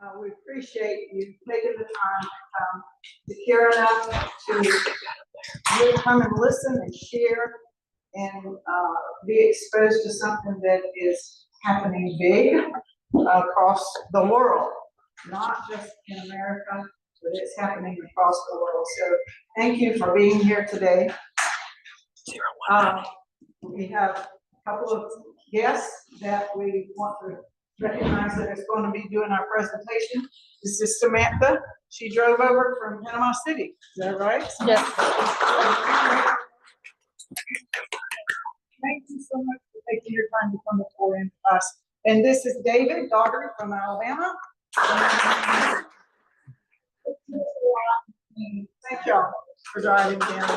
We appreciate you taking the time to care enough to really come and listen and share and be exposed to something that is happening big across the world, not just in America, but it's happening across the world. So thank you for being here today. We have a couple of guests that we want to recognize that is going to be doing our presentation. This is Samantha. She drove over from Panama City. Is that right? Yes. Thank you so much for taking your time to come to pour into us. And this is David Daugherty from Alabama. Thank y'all for driving down.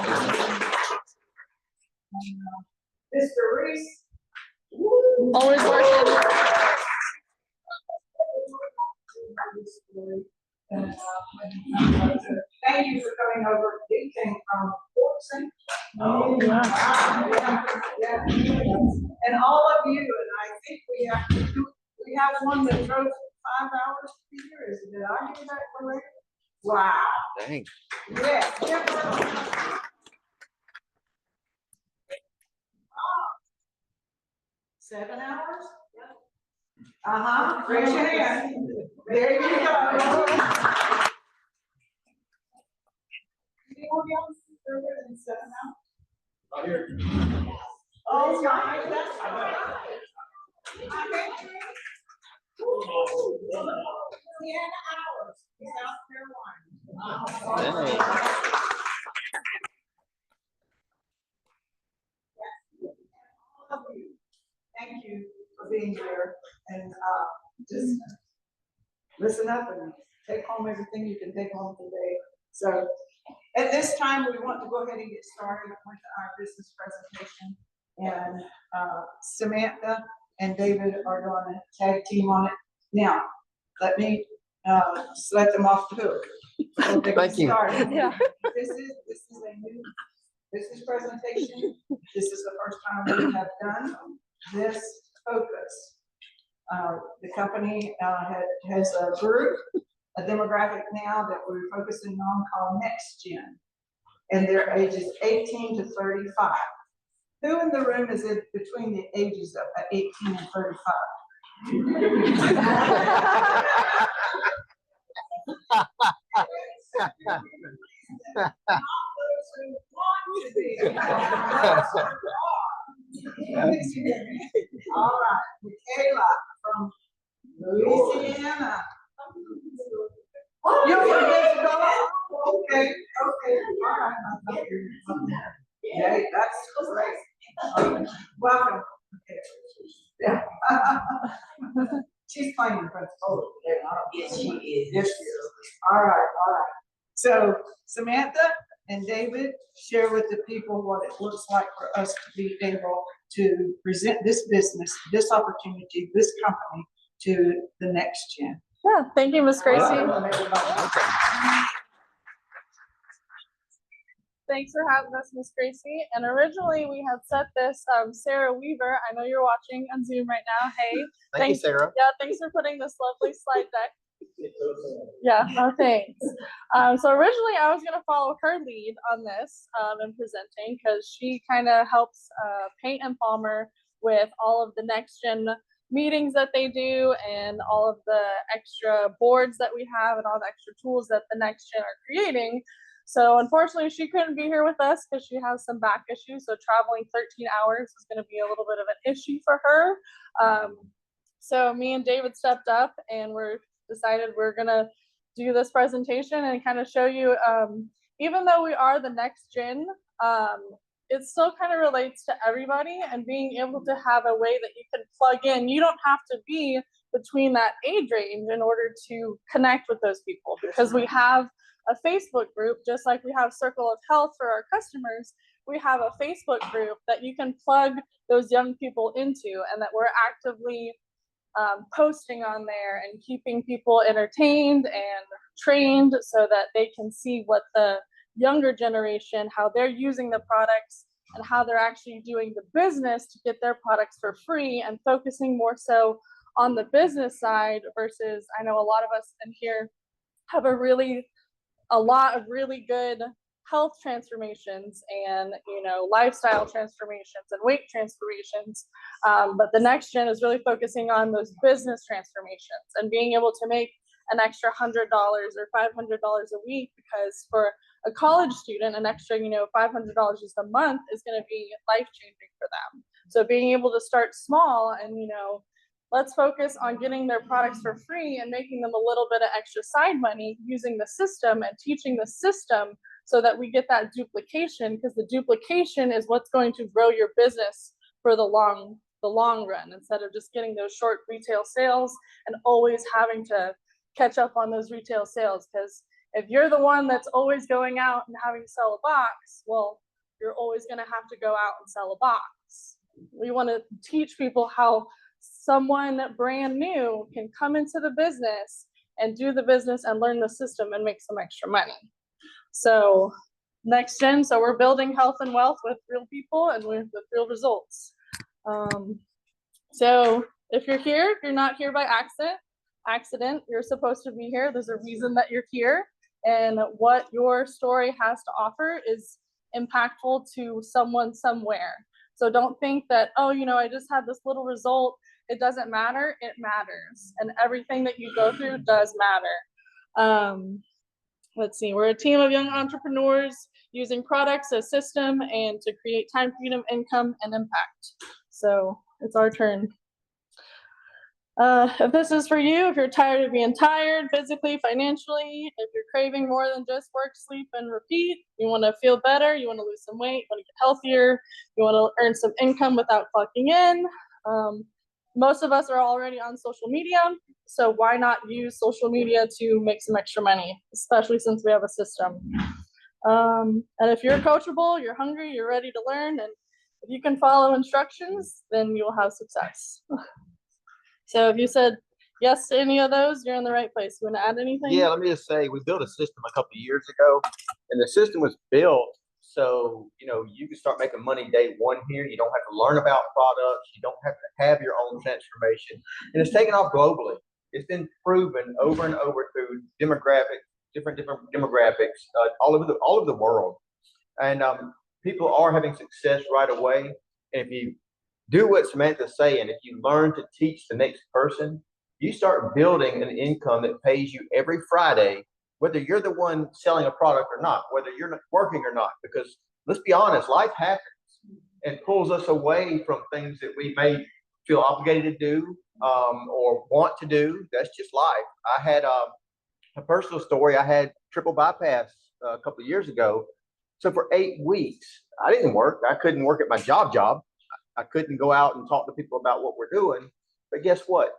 Mr. Reese. Always working. Thank you for coming over. He came from Fortson. Oh, Yeah. And all of you, and I think we have one that drove 5 hours to be here. Did I hear that correct? Wow. Dang. Yeah. 7 hours? Raise your hand. There you go. Anyone else further than 7 hours? Oh, my, that's right. 10 hours in South Carolina. All of you, thank you for being here and just listen up and take home everything you can take home today. So at this time, we want to go ahead and get started with our business presentation. And Samantha and David are going to tag team on it. Now, let me let them off the hook. Thank you. Yeah. This is a new business presentation. This is the first time we have done this focus. The company has a group, a demographic now that we're focusing on called NexGen, and their ages 18 to 35. Who in the room is in between the ages of 18 and 35? All right, Michaela from Louisiana. You're from Louisiana? Okay, all right. Yeah, that's great. Welcome. Okay. Yeah. She's playing the principal. Yes, she is. Yes, she is. All right. So Samantha and David share with the people what it looks like for us to be able to present this business, this opportunity, this company to the next gen. Yeah, thank you, Ms. Gracie. Thanks for having us, Ms. Gracie. And originally we had set this, Sarah Weaver, I know you're watching on Zoom right now. Hey. Thank you, Sarah. Yeah, thanks for putting this lovely slide deck. Yeah, no thanks. So originally I was going to follow her lead on this and presenting because she kind of helps Paint and Palmer with all of the NexGen meetings that they do and all of the extra boards that we have and all the extra tools that the NexGen are creating. So unfortunately, she couldn't be here with us because she has some back issues. So traveling 13 hours is going to be a little bit of an issue for her. So me and David stepped up and we're decided we're going to do this presentation and kind of show you, even though we are the NexGen, it still kind of relates to everybody, and being able to have a way that you can plug in. You don't have to be between that age range in order to connect with those people, because we have a Facebook group, just like we have Circle of Health for our customers. We have a Facebook group that you can plug those young people into, and that we're actively posting on there and keeping people entertained and trained so that they can see what the younger generation, how they're using the products and how they're actually doing the business to get their products for free, and focusing more so on the business side versus I know a lot of us in here have a lot of really good health transformations and lifestyle transformations and weight transformations, but the NexGen is really focusing on those business transformations and being able to make an extra $100 or $500 a week, because for a college student an extra $500 just a month is going to be life changing for them. So being able to start small and let's focus on getting their products for free and making them a little bit of extra side money using the system and teaching the system so that we get that duplication, because the duplication is what's going to grow your business for the long run, instead of just getting those short retail sales and always having to catch up on those retail sales. Because if you're the one that's always going out and having to sell a box, well, you're always going to have to go out and sell a box. We want to teach people how someone brand new can come into the business and do the business and learn the system and make some extra money. So NexGen, so we're building health and wealth with real people and with real results. So if you're here, if you're not here by accident, you're supposed to be here. There's a reason that you're here, and what your story has to offer is impactful to someone somewhere. So don't think that, oh, I just had this little result, it doesn't matter. It matters, and everything that you go through does matter. Let's see, we're a team of young entrepreneurs using products, a system, and to create time freedom, income, and impact. So it's our turn. If this is for you, if you're tired of being tired physically, financially, if you're craving more than just work, sleep, and repeat, you want to feel better, you want to lose some weight, you want to get healthier, you want to earn some income without clocking in. Most of us are already on social media, so why not use social media to make some extra money, especially since we have a system. And if you're coachable, you're hungry, you're ready to learn, and if you can follow instructions, then you'll have success. So if you said yes to any of those, you're in the right place. You want to add anything? Yeah, let me just say, we built a system a couple of years ago, and the system was built so you can start making money day one here. You don't have to learn about products. You don't have to have your own transformation, and it's taken off globally. It's been proven over and over through different demographics all over the world, and people are having success right away. And if you do what Samantha's saying, if you learn to teach the next person, you start building an income that pays you every Friday, whether you're the one selling a product or not, whether you're not working or not. Because let's be honest, life happens and pulls us away from things that we may feel obligated to do or want to do. That's just life. I had a personal story. I had triple bypass a couple of years ago. So for 8 weeks, I didn't work. I couldn't work at my job. I couldn't go out and talk to people about what we're doing. But guess what?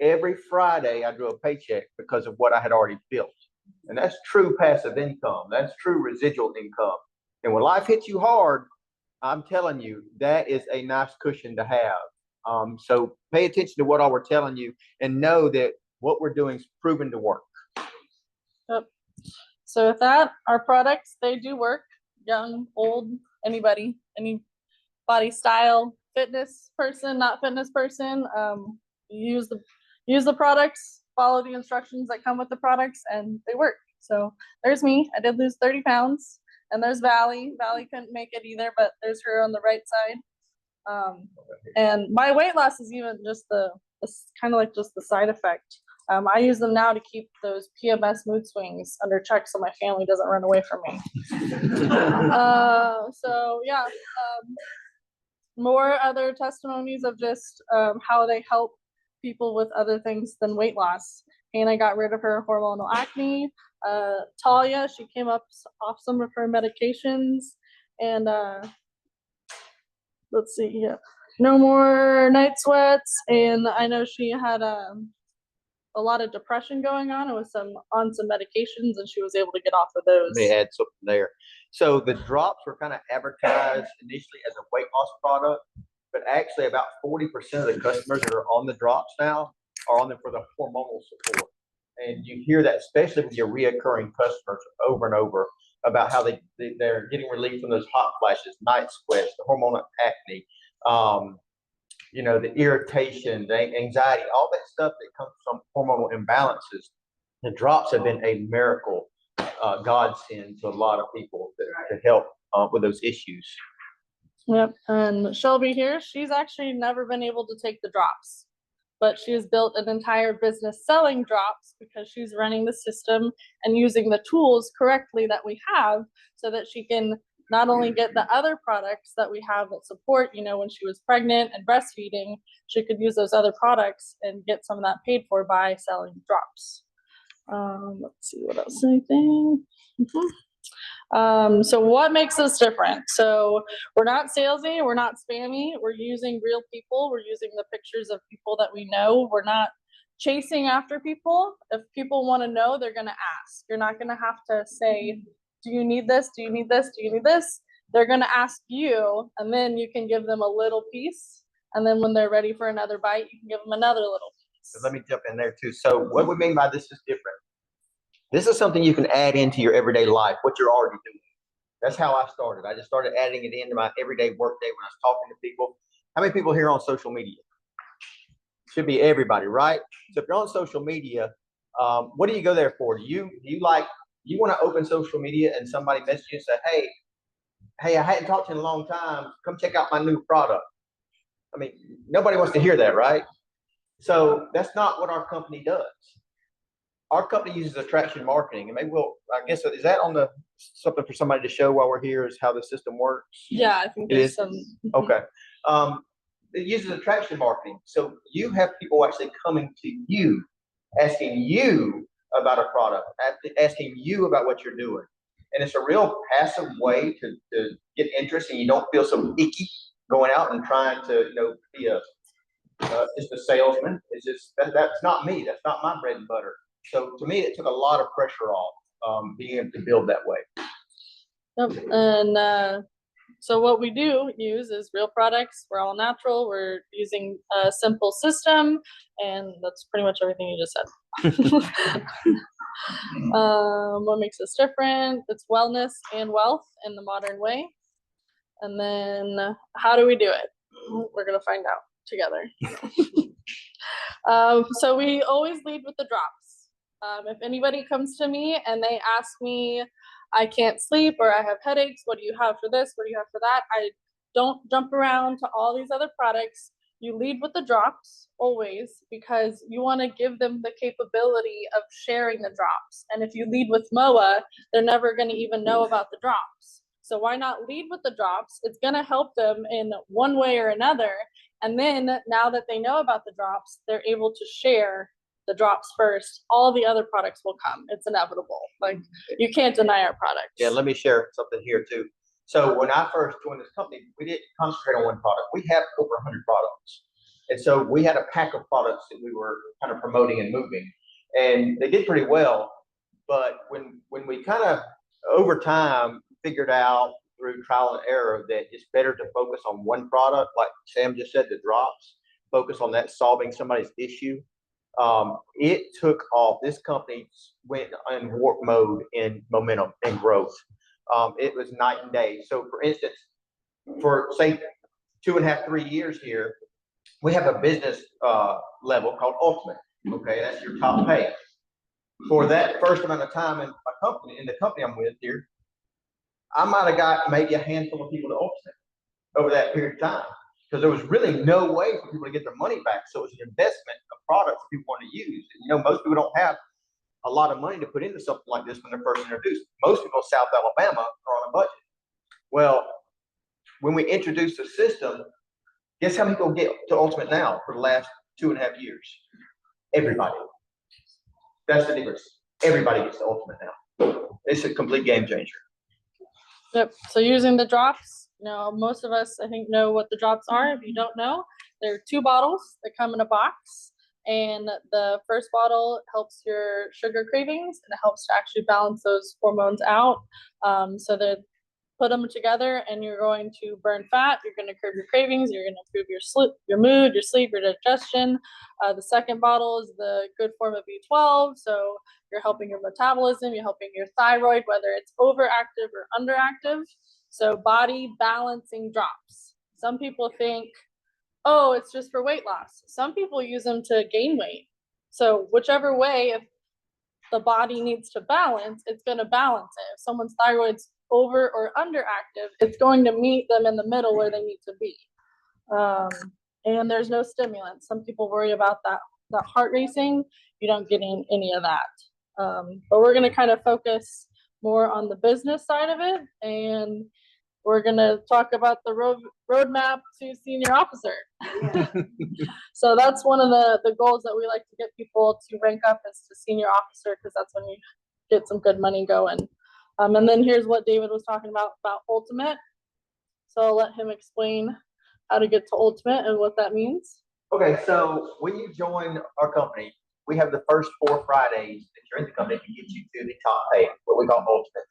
Every Friday, I drew a paycheck because of what I had already built. And that's true passive income. That's true residual income. And when life hits you hard, I'm telling you, that is a nice cushion to have. So pay attention to what all we're telling you and know that what we're doing is proven to work. Yep. So with that, our products, they do work. Young, old, anybody, any body style, fitness person, not fitness person. Use the products, follow the instructions that come with the products, and they work. So there's me. I did lose 30 pounds. And there's Valley. Valley couldn't make it either, but there's her on the right side. And my weight loss is even just kind of like just the side effect. I use them now to keep those PMS mood swings under check so my family doesn't run away from me. So yeah, more other testimonies of just how they help people with other things than weight loss. Hannah got rid of her hormonal acne. Talia, she came up off some of her medications, and let's see, yeah, no more night sweats. And I know she had a lot of depression going on and was on some medications, and she was able to get off of those. They had something there. So the drops were kind of advertised initially as a weight loss product, but actually about 40% of the customers that are on the drops now are on them for the hormonal support. And you hear that, especially with your reoccurring customers over and over, about how they're getting relief from those hot flashes, night sweats, the hormonal acne. you know, the irritation, the anxiety, all that stuff that comes from hormonal imbalances. The drops have been a miracle, godsend to a lot of people to help with those issues. Yep. And Shelby here, she's actually never been able to take the drops, but she has built an entire business selling drops because she's running the system and using the tools correctly that we have so that she can not only get the other products that we have that support, you know, when she was pregnant and breastfeeding, she could use those other products and get some of that paid for by selling drops. Let's see what else, anything. So what makes us different? So we're not salesy, we're not spammy, we're using real people, we're using the pictures of people that we know. We're not chasing after people. If people want to know, they're going to ask. You're not going to have to say, do you need this? Do you need this? Do you need this? They're going to ask you, and then you can give them a little piece. And then when they're ready for another bite, you can give them another little piece. So let me jump in there too. So what we mean by this is different. This is something you can add into your everyday life, what you're already doing. That's how I started. I just started adding it into my everyday workday when I was talking to people. How many people here on social media? Should be everybody, right? So if you're on social media, what do you go there for? Do you want to open social media and somebody message you and say, hey, I hadn't talked to you in a long time. Come check out my new product. I mean, nobody wants to hear that, right? So that's not what our company does. Our company uses attraction marketing, and maybe I guess, is that on something for somebody to show while we're here is how the system works? Yeah, I think there's some. Okay. It uses attraction marketing. So you have people actually coming to you, asking you about a product, asking you about what you're doing. And it's a real passive way to get interest, and you don't feel so icky going out and trying to, be just a salesman. It's just, that's not me. That's not my bread and butter. So to me, it took a lot of pressure off being able to build that way. Yep. And so what we do use is real products. We're all natural. We're using a simple system, and that's pretty much everything you just said. What makes us different? It's wellness and wealth in the modern way. And then how do we do it? We're gonna find out together. So we always lead with the drops. If anybody comes to me and they ask me, I can't sleep or I have headaches, what do you have for this? What do you have for that? I don't jump around to all these other products. You lead with the drops always because you want to give them the capability of sharing the drops. And if you lead with MOA, they're never going to even know about the drops. So why not lead with the drops? It's going to help them in one way or another. And then now that they know about the drops, they're able to share the drops first. All the other products will come. It's inevitable. Like, you can't deny our products. Yeah, let me share something here too. So when I first joined this company, we didn't concentrate on one product. We have over 100 products. And so we had a pack of products that we were kind of promoting and moving. And they did pretty well. But when we kind of, over time, figured out through trial and error that it's better to focus on one product, like Sam just said, the drops, focus on that, solving somebody's issue. It took off. This company went in warp mode in momentum and growth. It was night and day. So for instance, for say 2.5, 3 years here, we have a business level called Ultimate. Okay, that's your top pay. For that first amount of time in the company I'm with here, I might have got maybe a handful of people to Ultimate over that period of time, because there was really no way for people to get their money back. So it was an investment of products people want to use. And, most people don't have a lot of money to put into something like this when they're first introduced. Most people in South Alabama are on a budget. Well, when we introduced the system, guess how many people get to Ultimate now for the last 2.5 years? Everybody. That's the difference. Everybody gets to Ultimate now. It's a complete game changer. Yep. So using the drops, most of us, I think, know what the drops are. If you don't know, there are 2 bottles that come in a box. And the first bottle helps your sugar cravings, and it helps to actually balance those hormones out. So that put them together, and you're going to burn fat. You're going to curb your cravings. You're going to improve your mood, your sleep, your digestion. The second bottle is the good form of B12. So you're helping your metabolism. You're helping your thyroid, whether it's overactive or underactive. So body balancing drops. Some people think oh, it's just for weight loss. Some people use them to gain weight. So whichever way, if the body needs to balance, it's going to balance it. If someone's thyroid's over or underactive, it's going to meet them in the middle where they need to be. And there's no stimulants. Some people worry about that heart racing. You don't get any of that. But we're going to kind of focus more on the business side of it, and we're going to talk about the roadmap to senior officer. So that's one of the goals that we like to get people to rank up is to senior officer, because that's when you get some good money going. And then here's what David was talking about ultimate. So I'll let him explain how to get to ultimate and what that means. Okay, so when you join our company, we have the first 4 Fridays that you're in the company to get you to the top pay, what we call ultimate.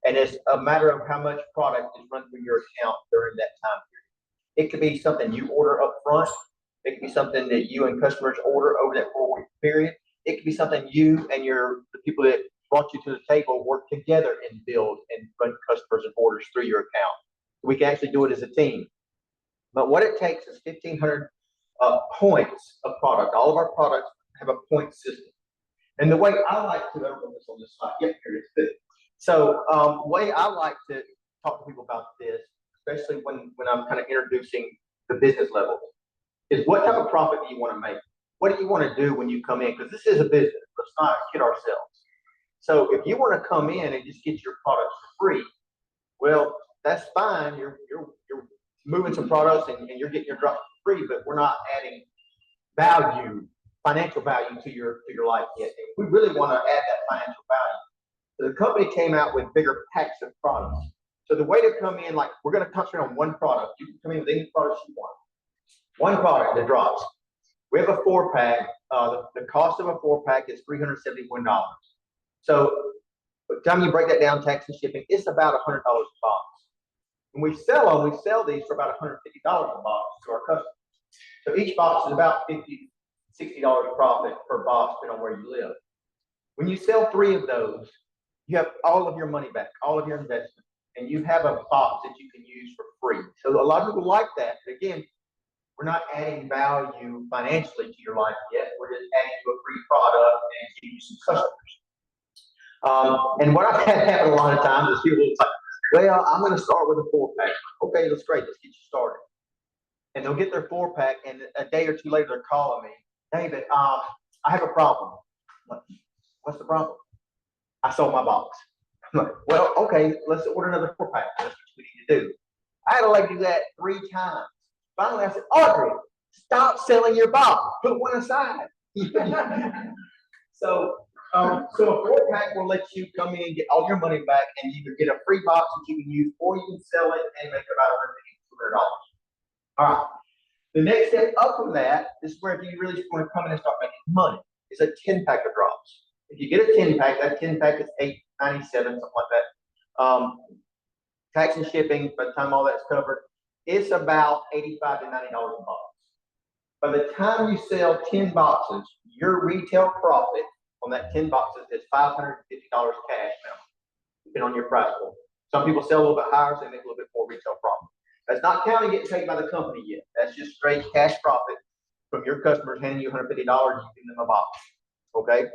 And it's a matter of how much product is run through your account during that time period. It could be something you order up front. It could be something that you and customers order over that 4-week period. It could be something you and the people that brought you to the table work together and build and run customers and orders through your account. We can actually do it as a team. But what it takes is 1,500 points of product. All of our products have a point system. And the way I like to, I wrote this on this slide. Yep, here it is. So the way I like to talk to people about this, especially when I'm kind of introducing the business level, is what type of profit do you want to make? What do you want to do when you come in? Because this is a business. Let's not kid ourselves. So if you want to come in and just get your products for free, well, that's fine. You're moving some products and you're getting your drops for free, but we're not adding value, financial value to your life yet. And we really want to add that financial value. So the company came out with bigger packs of products. So the way to come in, like we're going to concentrate on one product. You can come in with any products you want. One product that drops. We have a 4-pack. The cost of a 4-pack is $371. So by the time you break that down, tax and shipping, it's about $100 a box. When we sell these for about $150 a box to our customers. So each box is about $50, $60 profit per box, depending on where you live. When you sell 3 of those, you have all of your money back, all of your investment, and you have a box that you can use for free. So a lot of people like that. But again, we're not adding value financially to your life yet. We're just adding you a free product and giving you some customers. And what I've had happen a lot of times is people like, well, I'm going to start with a 4-pack. Okay, that's great. Let's get you started. And they'll get their 4-pack, and a day or two later, they're calling me, David, I have a problem. I'm like, what's the problem? I sold my box. I'm like, well, okay, let's order another 4-pack. That's what we need to do. I had to like do that 3 times. Finally, I said, Audrey, stop selling your box. Put one aside. So a 4-pack will let you come in and get all your money back, and you can get a free box that you can use, or you can sell it and make about $150, $200. All right. The next step up from that is where if you really want to come in and start making money, is a 10-pack of drops. If you get a 10-pack, that 10-pack is $8.97, something like that. Tax and shipping, by the time all that's covered, it's about $85 to $90 a box. By the time you sell 10 boxes, your retail profit on that 10 boxes is $550 cash now, depending on your price point. Some people sell a little bit higher, so they make a little bit more retail profit. That's not counting getting paid by the company yet. That's just straight cash profit from your customers handing you $150 and you give them a box. Okay?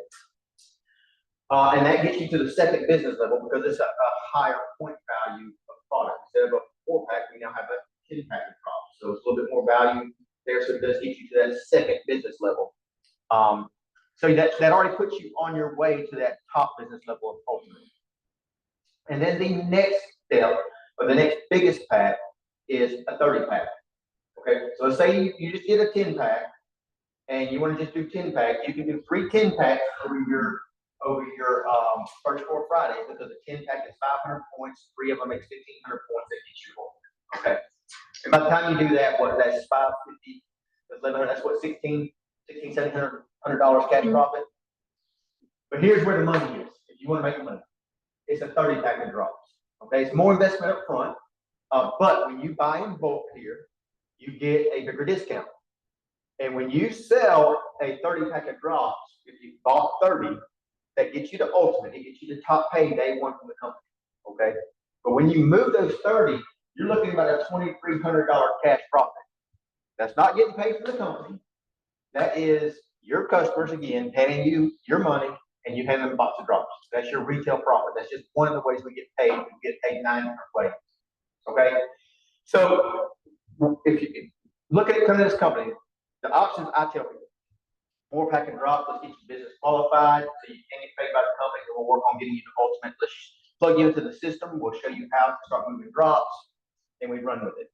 And that gets you to the second business level because it's a higher point value of product. Instead of a 4-pack, we now have a 10-pack of products. So it's a little bit more value there. So it does get you to that second business level. So that already puts you on your way to that top business level of ultimate. And then the next step, or the next biggest pack, is a 30-pack. Okay, so let's say you just did a 10-pack, and you want to just do 10-pack. You can do 3 10-packs over your first 4 Fridays because a 10-pack is 500 points. 3 of them makes 1,500 points that gets you more. Okay, and by the time you do that, that's 550, that's 1,100. That's what $1,700 cash profit. But here's where the money is. If you want to make money, it's a 30-pack of drops. Okay, it's more investment up front. But when you buy in bulk here, you get a bigger discount. And when you sell a 30-pack of drops, if you bought 30, that gets you to ultimate. It gets you to top pay day 1 from the company. Okay? But when you move those 30, you're looking at about a $2,300 cash profit. That's not getting paid from the company. That is your customers, again, handing you your money and you hand them a box of drops. That's your retail profit. That's just one of the ways we get paid. We get paid 9 different ways. Okay? So if you look at it coming to this company, the options I tell people, more pack and drop, let's get your business qualified so you can get paid by the company, and we'll work on getting you the ultimate. Let's plug you into the system. We'll show you how to start moving drops, and we run with it.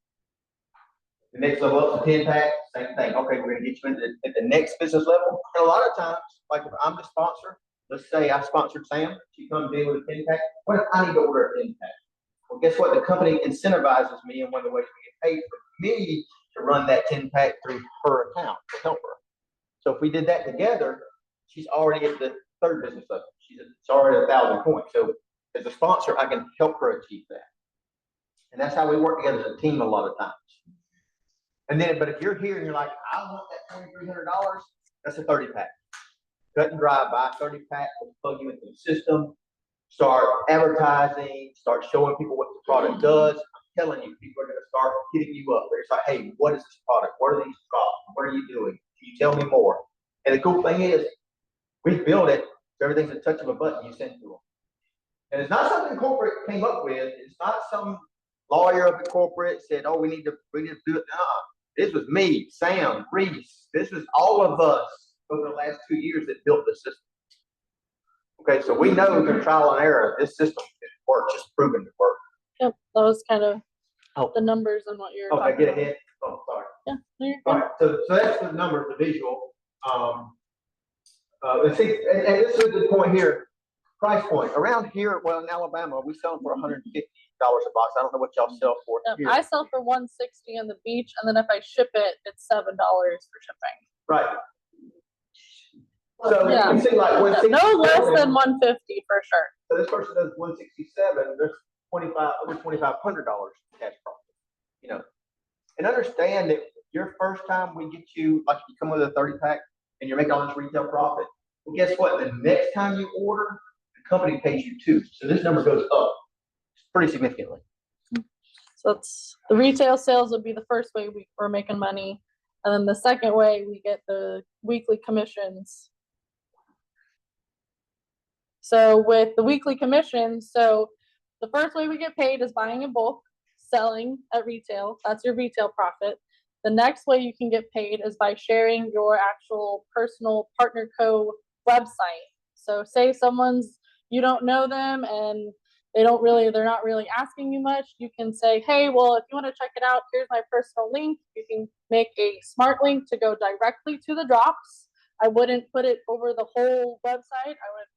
The next level up to 10 pack, same thing. Okay, we're gonna get you into at the next business level. And a lot of times, like if I'm the sponsor, let's say I sponsored Sam, she comes in with a 10 pack. What if I need to order a 10 pack? Well, guess what? The company incentivizes me, and one of the ways we get paid for me to run that 10 pack through her account to help her. So if we did that together, she's already at the third business level. It's already 1,000 points. So as a sponsor, I can help her achieve that. And that's how we work together as a team a lot of times. And then, but if you're here and you're like, I want that $2,300, that's a 30 pack. Cut and dry, buy a 30 pack, we'll plug you into the system, start advertising, start showing people what the product does. I'm telling you, people are going to start hitting you up. They're like, hey, what is this product? What are these drops? What are you doing? Can you tell me more? And the cool thing is, we build it so everything's a touch of a button you send to them. And it's not something corporate came up with. It's not some lawyer up at corporate said, oh, we need to do it. This was me, Sam, Reese. This was all of us over the last 2 years that built the system. Okay, so we know through trial and error, this system works, just proven to work. Yep, that was kind of the numbers and what you're talking about. Ahead. Oh, sorry. Yeah, no, you're good. All right, so that's the numbers, the visual. Let's see, and this is the point here. Price point around here, well, in Alabama, we sell them for $150 a box. I don't know what y'all sell for. Yep, I sell for $160 on the beach, and then if I ship it, it's $7 for shipping. Right. So yeah, you can see like no less than $150 for sure. So this person does 167. There's over $2,500 cash profit. You know, and understand that your first time we get you, like you come with a 30 pack and you're making all this retail profit. Well, guess what? The next time you order, the company pays you too. So this number goes up pretty significantly. So it's the retail sales would be the first way we're making money. And then the second way we get the weekly commissions. So with the weekly commissions, so the first way we get paid is buying in bulk, selling at retail. That's your retail profit. The next way you can get paid is by sharing your actual personal partner co website. So say you don't know them and they're not really asking you much. You can say, hey, well, if you want to check it out, here's my personal link. You can make a smart link to go directly to the drops. I wouldn't put it over the whole website. I would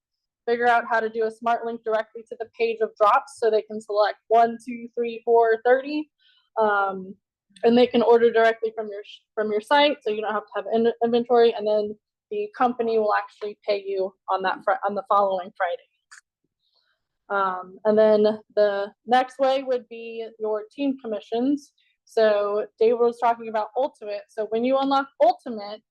figure out how to do a smart link directly to the page of drops so they can select 1, 2, 3, 4, 30. And they can order directly from your site, so you don't have to have inventory, and then the company will actually pay you on the following Friday. And then the next way would be your team commissions. So David was talking about Ultimate. So when you unlock Ultimate,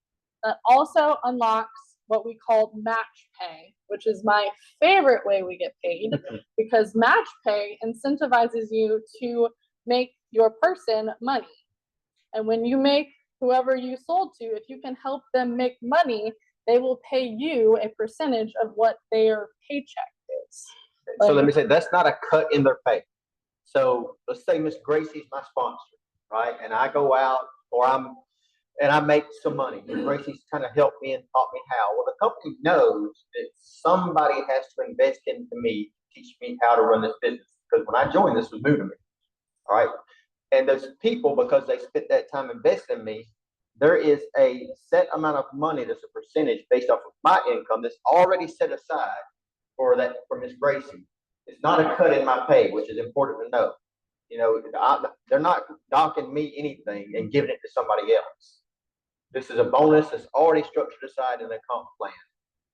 that also unlocks what we call match pay, which is my favorite way we get paid, because match pay incentivizes you to make your person money. And when you make whoever you sold to, if you can help them make money, they will pay you a percentage of what their paycheck is. So let me say, that's not a cut in their pay. So let's say Miss Gracie's my sponsor, right? And I go out and I make some money. And Gracie's kind of helped me and taught me how. Well, the company knows that somebody has to invest into me, teach me how to run this business. Because when I joined, this was new to me. All right. And those people, because they spent that time investing in me, there is a set amount of money that's a percentage based off of my income that's already set aside for Miss Gracie. It's not a cut in my pay, which is important to know. You know, they're not docking me anything and giving it to somebody else. This is a bonus that's already structured aside in the comp plan.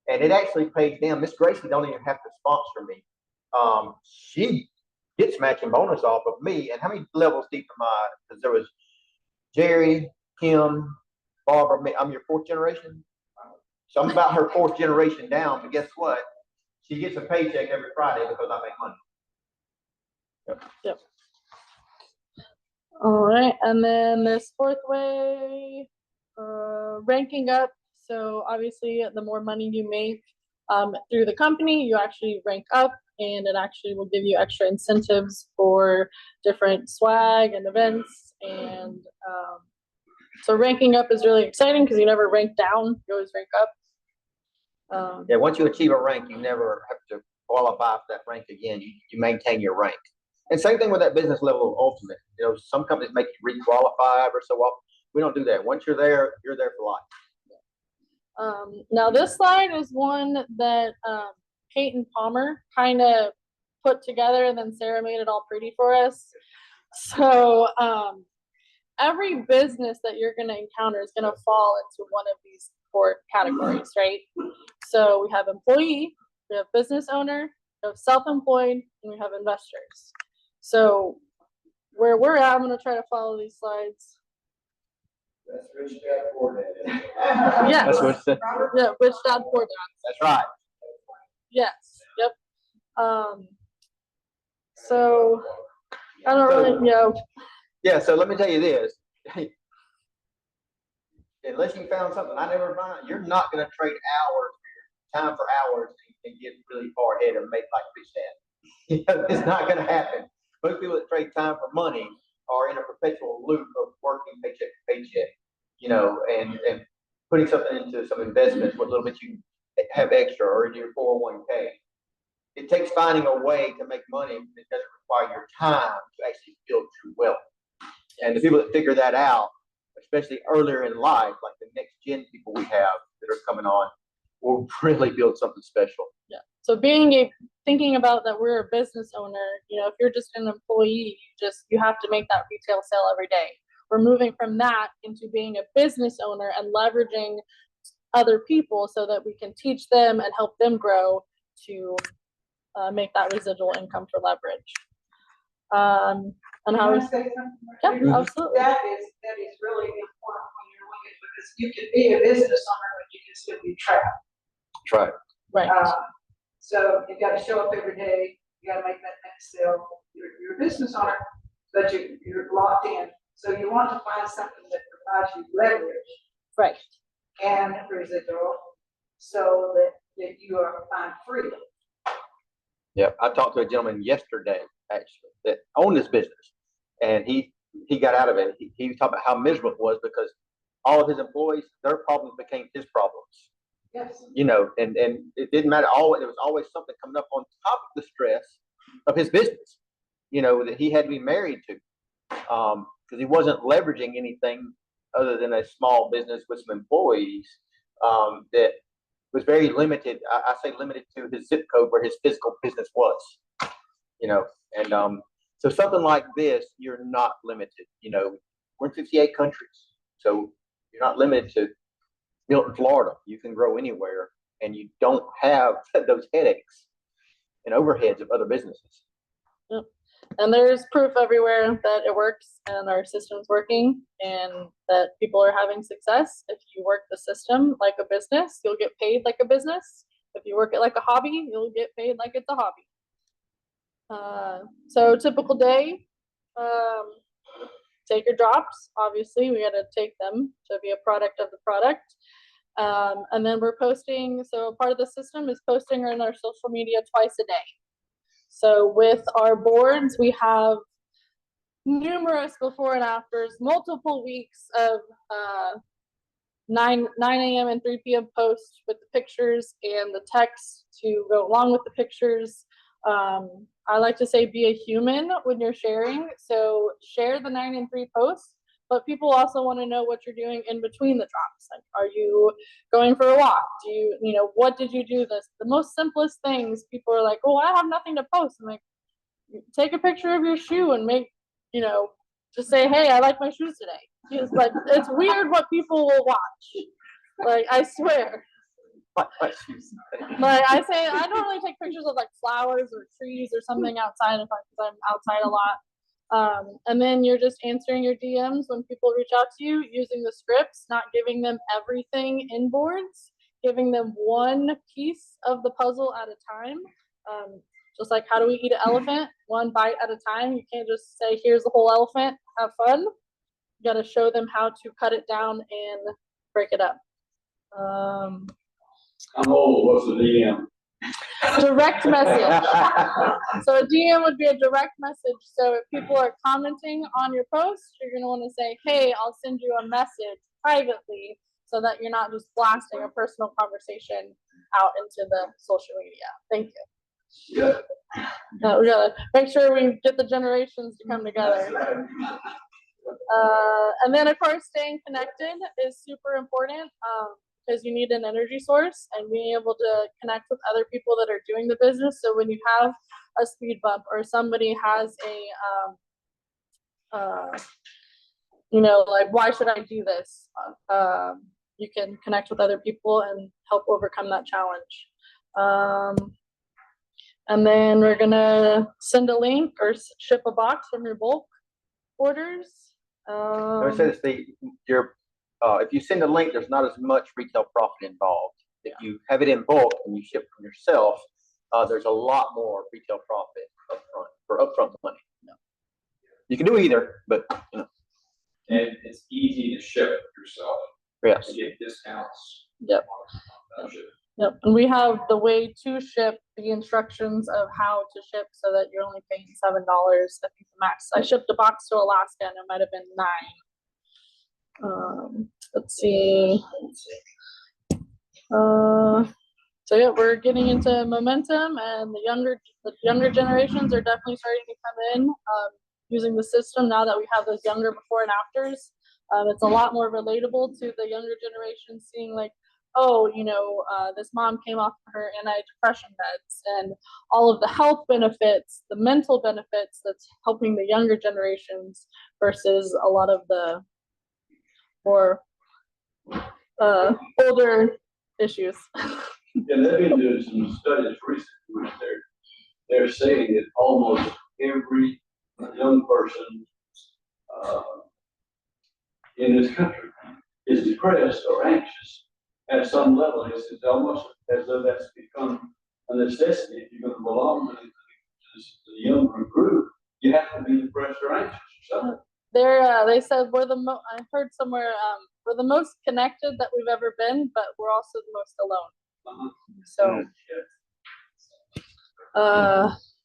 And it actually pays them. Miss Gracie don't even have to sponsor me. She gets matching bonus off of me. And how many levels deep am I? Because there was Jerry, Kim, Barbara, me. I'm your 4th generation. So I'm about her 4th generation down. But guess what? She gets a paycheck every Friday because I make money. Yep. All right, and then this fourth way, ranking up. So obviously, the more money you make through the company, you actually rank up, and it actually will give you extra incentives for different swag and events. And so ranking up is really exciting because you never rank down; you always rank up. Yeah, once you achieve a rank, you never have to qualify for that rank again. You maintain your rank. And same thing with that business level ultimate. You know, some companies make you re-qualify every so often. We don't do that. Once you're there for life. Now this slide is one that Peyton Palmer kind of put together, and then Sarah made it all pretty for us. So every business that you're going to encounter is going to fall into one of these 4 categories, right? So we have employee, we have business owner, we have self-employed, and we have investors. So where we're at, I'm going to try to follow these slides. That's rich dad, poor dad. Yes. That's what it said. Yeah, rich dad, poor dad. That's right. Yes. Yep. So I don't really, Yeah, so let me tell you this. Unless you found something I never found, you're not going to trade hours for your time for hours and get really far ahead and make like rich dad. It's not going to happen. Most people that trade time for money are in a perpetual loop of working paycheck to paycheck, you know, and putting something into some investments, what little bit you have extra, or in your 401k. It takes finding a way to make money that doesn't require your time to actually build true wealth. And the people that figure that out, especially earlier in life, like the NexGen people we have that are coming on, will really build something special. Yeah. So thinking about that we're a business owner, you know, if you're just an employee, you have to make that retail sale every day. We're moving from that into being a business owner and leveraging other people so that we can teach them and help them grow to make that residual income for leverage. And how Can I is say something? yeah, Mhm. absolutely. That is really important when you're looking, because you can be a business owner, but you can still be trapped. That's right. Right. So you got to show up every day. You got to make that next sale. You're a business owner, but you're locked in. So you want to find something that provides you leverage Right. and residual, so that you are find freedom. Yeah, I talked to a gentleman yesterday, actually, that owned this business, and he got out of it. He talked about how miserable it was because all of his employees, their problems became his problems. Yes. You know, and it didn't matter. There was always something coming up on top of the stress of his business, you know, that he had to be married to, because he wasn't leveraging anything other than a small business with some employees that was very limited. I say limited to his zip code where his physical business was, you know, and so something like this, you're not limited. You know, we're in 58 countries, so you're not limited to Milton, Florida. You can grow anywhere, and you don't have those headaches and overheads of other businesses. Yep. And there's proof everywhere that it works and our system's working and that people are having success. If you work the system like a business, you'll get paid like a business. If you work it like a hobby, you'll get paid like it's a hobby. So typical day, take your drops. Obviously, we got to take them to be a product of the product. And then we're posting. So part of the system is posting in our social media twice a day. So with our boards, we have numerous before and afters, multiple weeks of 9 a.m. and 3 p.m. posts with the pictures and the text to go along with the pictures. I like to say be a human when you're sharing. So share the 9 and 3 posts, but people also want to know what you're doing in between the drops. Like, are you going for a walk? What did you do this? The most simplest things, people are like, oh, I have nothing to post. I'm like, take a picture of your shoe and just say, hey, I like my shoes today. It's like, it's weird what people will watch. Like, I swear. Like I say, I don't really take pictures of like flowers or trees or something outside because I'm outside a lot. And then you're just answering your DMs when people reach out to you using the scripts, not giving them everything in boards, giving them one piece of the puzzle at a time. Just like how do we eat an elephant? One bite at a time. You can't just say, here's the whole elephant, have fun. You got to show them how to cut it down and break it up. I'm old, what's the DM? Direct message. So a DM would be a direct message. So if people are commenting on your post, you're going to want to say, hey, I'll send you a message privately so that you're not just blasting a personal conversation out into the social media. Thank you. Yeah. We gotta make sure we get the generations to come together. And then of course, staying connected is super important because you need an energy source and being able to connect with other people that are doing the business. So when you have a speed bump or somebody has a, like, why should I do this? You can connect with other people and help overcome that challenge. And then we're gonna send a link or ship a box from your bulk orders. It says if you send a link, there's not as much retail profit involved. If you have it in bulk and you ship from yourself, there's a lot more retail profit upfront for upfront money. You can do either, but you know. And it's easy to ship yourself. Yes. To get discounts. Yep. Yep. And we have the way to ship, the instructions of how to ship so that you're only paying $7. I think the max. I shipped a box to Alaska and it might have been $9. Let's see. So yeah, we're getting into momentum, and the younger generations are definitely starting to come in using the system now that we have those younger before and afters. It's a lot more relatable to the younger generation, seeing like, oh, this mom came off her antidepressant meds and all of the health benefits, the mental benefits that's helping the younger generations versus a lot of the more older issues. Yeah, they've been doing some studies recently where they're saying that almost every young person in this country is depressed or anxious at some level. It's almost as though that's become a necessity. If you're going to belong to the younger group, you have to be depressed or anxious or something. They said I heard somewhere, we're the most connected that we've ever been, but we're also the most alone. So,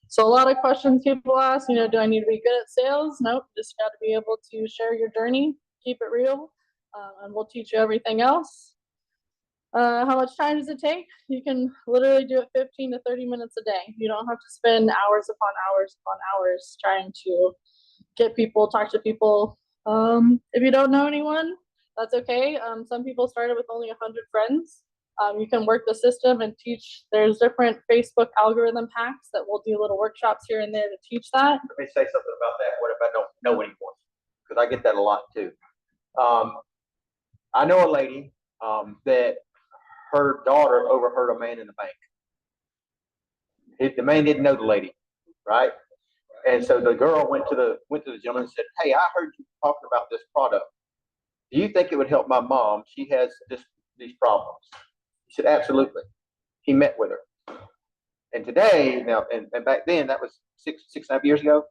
so a lot of questions people ask, do I need to be good at sales? Nope, just got to be able to share your journey, keep it real, and we'll teach you everything else. How much time does it take? You can literally do it 15 to 30 minutes a day. You don't have to spend hours upon hours upon hours trying to get people, talk to people. If you don't know anyone, that's okay. Some people started with only 100 friends. You can work the system and teach. There's different Facebook algorithm hacks that we'll do little workshops here and there to teach that. Let me say something about that. What if I don't know anyone? Because I get that a lot too. I know a lady that her daughter overheard a man in the bank. The man didn't know the lady, right? And so the girl went to the gentleman and said, "Hey, I heard you talking about this product. Do you think it would help my mom? She has these problems." He said, "Absolutely." He met with her. And today, now, and back then, that was six and a half years ago.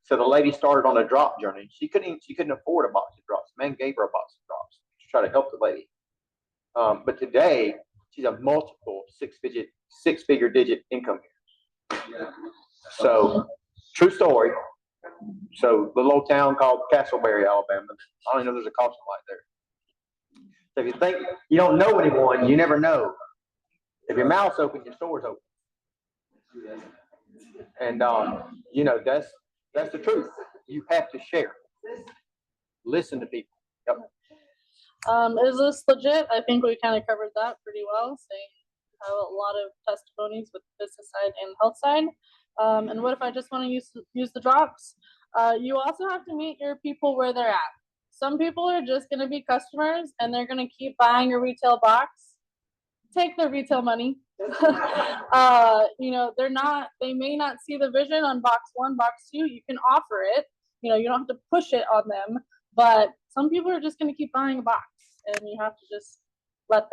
So the lady started on a drop journey. She couldn't afford a box of drops. The man gave her a box of drops to try to help the lady. But today, she's a multiple six-figure digit income. So, true story. So, the little town called Castleberry, Alabama. I don't even know there's a coffee light there. So, if you think you don't know anyone, you never know. If your mouth's open, your store's open. And that's the truth. You have to share. Listen to people. Yep. Is this legit? I think we kind of covered that pretty well, saying a lot of testimonies with the business side and health side. And what if I just want to use the drops? You also have to meet your people where they're at. Some people are just going to be customers and they're going to keep buying your retail box. Take their retail money. They may not see the vision on box 1, box 2. You can offer it. You don't have to push it on them, but some people are just going to keep buying a box and you have to just let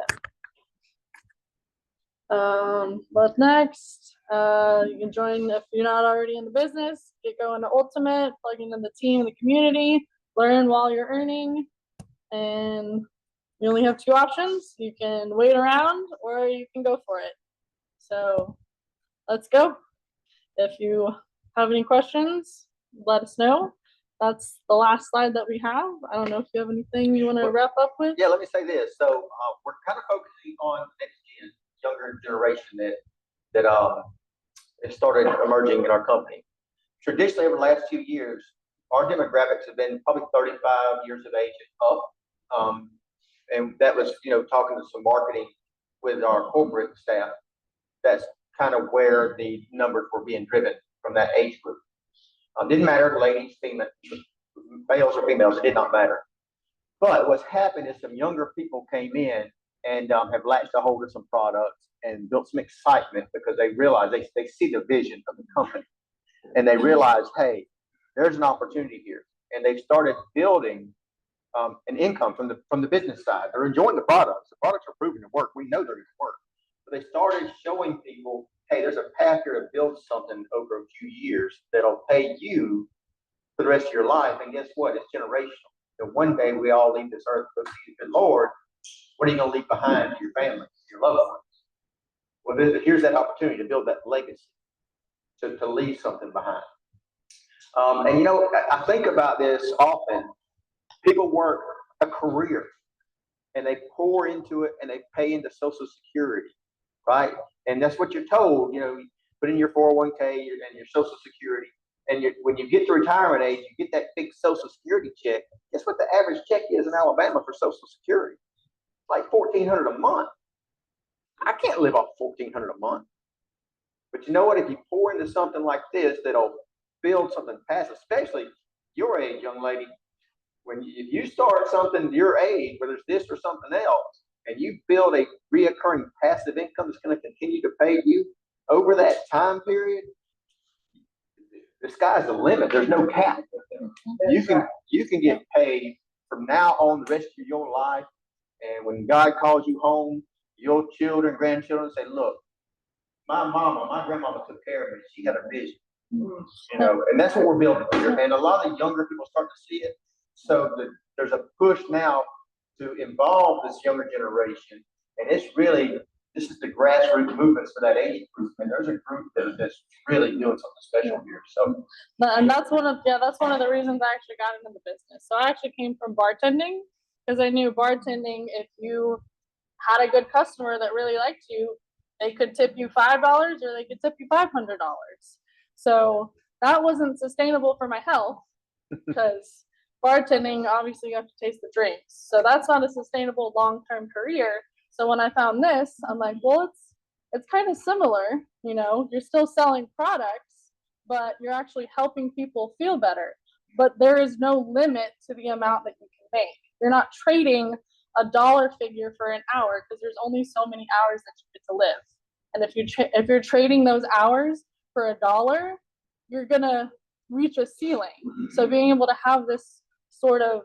them. What's next? You can join if you're not already in the business. Get going to Ultimate, plug into the team and the community, learn while you're earning, and you only have two options. You can wait around or you can go for it. So let's go. If you have any questions, let us know. That's the last slide that we have. I don't know if you have anything you want to wrap up with. Yeah, let me say this. So we're kind of focusing on NexGen, younger generation that has started emerging in our company. Traditionally, over the last 2 years, our demographics have been probably 35 years of age and up. And that was, talking to some marketing with our corporate staff. That's kind of where the numbers were being driven from that age group. Didn't matter, ladies, females, males or females, it did not matter. But what's happened is some younger people came in and have latched a hold of some products and built some excitement because they realize they see the vision of the company and they realize, hey, there's an opportunity here. And they've started building an income from the business side. They're enjoying the products. The products are proven to work. We know they're going to work. But they started showing people, hey, there's a path here to build something over a few years that'll pay you for the rest of your life. And guess what? It's generational. So one day we all leave this earth, go see the Lord. What are you going to leave behind to your family, your loved ones? Well, here's that opportunity to build that legacy, to leave something behind. And I think about this often. People work a career and they pour into it and they pay into Social Security, right? And that's what you're told, put in your 401k and your Social Security. And when you get to retirement age, you get that big Social Security check. Guess what the average check is in Alabama for Social Security? Like $1,400 a month. I can't live off $1,400 a month. But you know what? If you pour into something like this, that'll build something past, especially your age, young lady. If you start something your age, whether it's this or something else, and you build a reoccurring passive income that's going to continue to pay you over that time period, the sky's the limit. There's no cap. You can get paid from now on the rest of your life. And when God calls you home, your children, grandchildren say, look, my grandmama took care of me. She had a vision. And that's what we're building here. And a lot of younger people start to see it. So there's a push now to involve this younger generation. And this is the grassroots movements for that age group. And there's a group that's really doing something special here. So, and that's one of the reasons I actually got into the business. So I actually came from bartending because I knew bartending, if you had a good customer that really liked you, they could tip you $5 or they could tip you $500. So that wasn't sustainable for my health because bartending, obviously you have to taste the drinks. So that's not a sustainable long-term career. So when I found this, I'm like, well, it's kind of similar, you're still selling products, but you're actually helping people feel better. But there is no limit to the amount that you can make. You're not trading a dollar figure for an hour because there's only so many hours that you get to live. And if you're trading those hours for $1, you're gonna reach a ceiling. So being able to have this sort of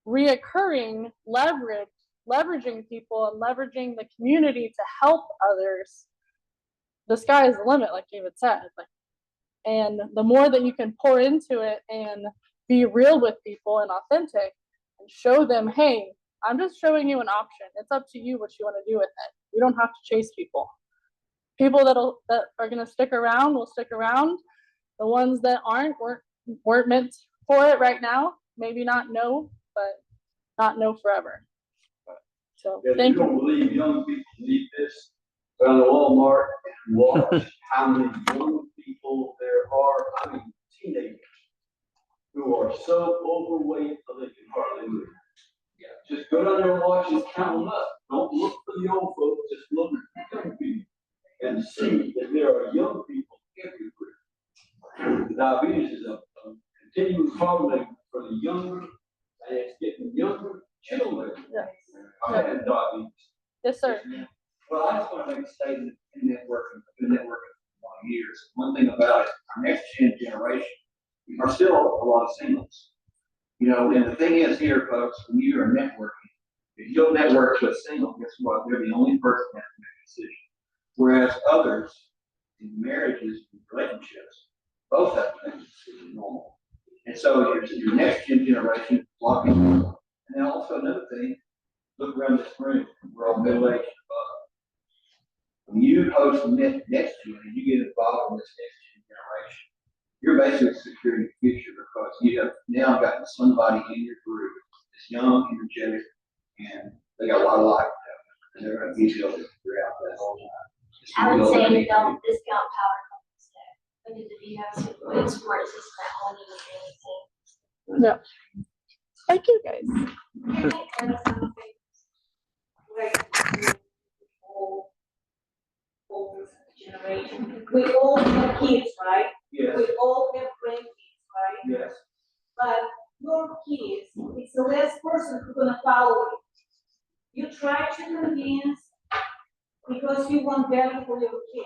reoccurring leveraging people and leveraging the community to help others, the sky is the limit, like David said. And the more that you can pour into it and be real with people and authentic and show them, hey, I'm just showing you an option. It's up to you what you want to do with it. You don't have to chase people. People that are going to stick around will stick around. The ones that weren't meant for it right now, maybe not know, but not know forever. So thank you. You don't believe young people need this. Go to Walmart and watch how many young people there are. Teenagers who are so overweight that they can hardly move. Yeah. Just go down there and watch and count them up. Don't look for the old folks, just look at the young people and see that there are young people everywhere. Diabetes is a continuing problem for the younger, and it's getting younger children. Yes. I had diabetes. Yes, sir. Well, I just want to make a statement in networking. I've been networking for 20 years. One thing about it, our next generation are still a lot of singles. And the thing is here, folks, when you are networking, if you don't network with a single, guess what? They're the only person that can make a decision. Whereas others in marriages, and relationships, both have things is normal. And so your next generation blocking. And then also another thing, look around this room, we're all middle-aged. When you host next gen and you get involved in this next generation, you're basically securing the future because you have now gotten somebody in your group that's young, energetic, and they got a lot of life. And they're going to be able to figure out that whole time. I would say you don't discount power companies today. Because if you have some good support system at home, you really Yeah. Thank you guys. Generation. We all have kids, right? Yes. We all have grandkids, right? Yes. But your kids, it's the last person who's gonna follow you. You try to convince because you want better for your kid.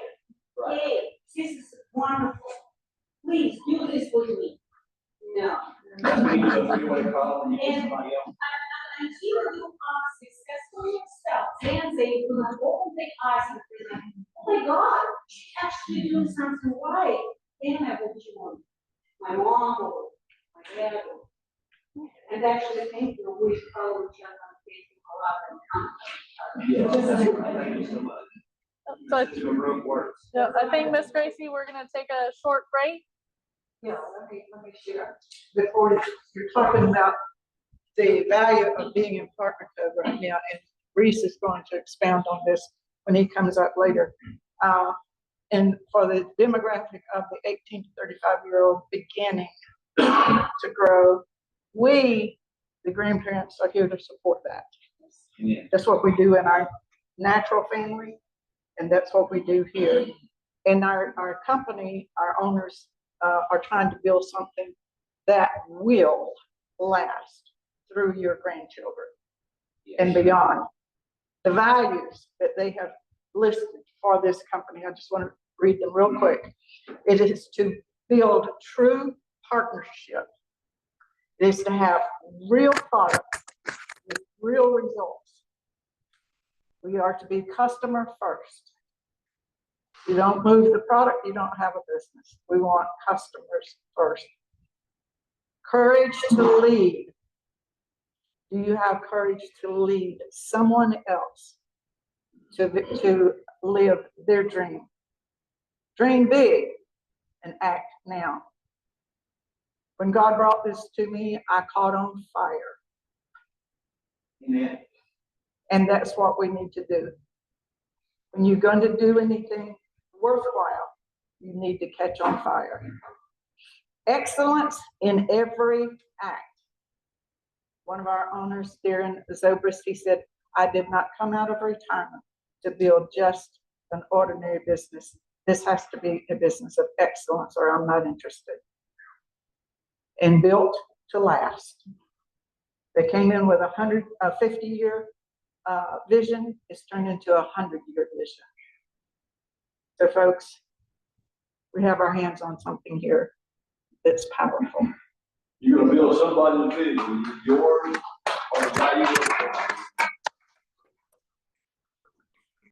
Right. Hey, this is wonderful. Please do this for me. No. You want to call and you get somebody else. Until you are successful yourself, then they will open their eyes and say, oh my God, she's actually doing something right. Then I what you want. My mom or my dad or, and actually think that we probably just on Facebook a lot and Thank you so much. So I, Your room works. yeah, I think Miss Gracie, we're gonna take a short break. Yeah, let me share. Before you're talking about the value of being in partner code right now, and Reese is going to expound on this when he comes up later. And for the demographic of the 18 to 35-year-old beginning to grow, we, the grandparents, are here to support that. Yeah. That's what we do in our natural family, and that's what we do here. And our company, our owners are trying to build something that will last through your grandchildren and beyond. The values that they have listed for this company, I just want to read them real quick. It is to build true partnership. It is to have real products with real results. We are to be customer first. You don't move the product, you don't have a business. We want customers first. Courage to lead. Do you have courage to lead someone else to live their dream? Dream big and act now. When God brought this to me, I caught on fire. Amen. And that's what we need to do. When you're going to do anything worthwhile, you need to catch on fire. Excellence in every act. One of our owners, Darren Zobrist, he said, I did not come out of retirement to build just an ordinary business. This has to be a business of excellence or I'm not interested. And built to last. They came in with a 50-year vision. It's turned into a 100-year vision. So folks, we have our hands on something here that's powerful. You're gonna build somebody's vision, yours or the value of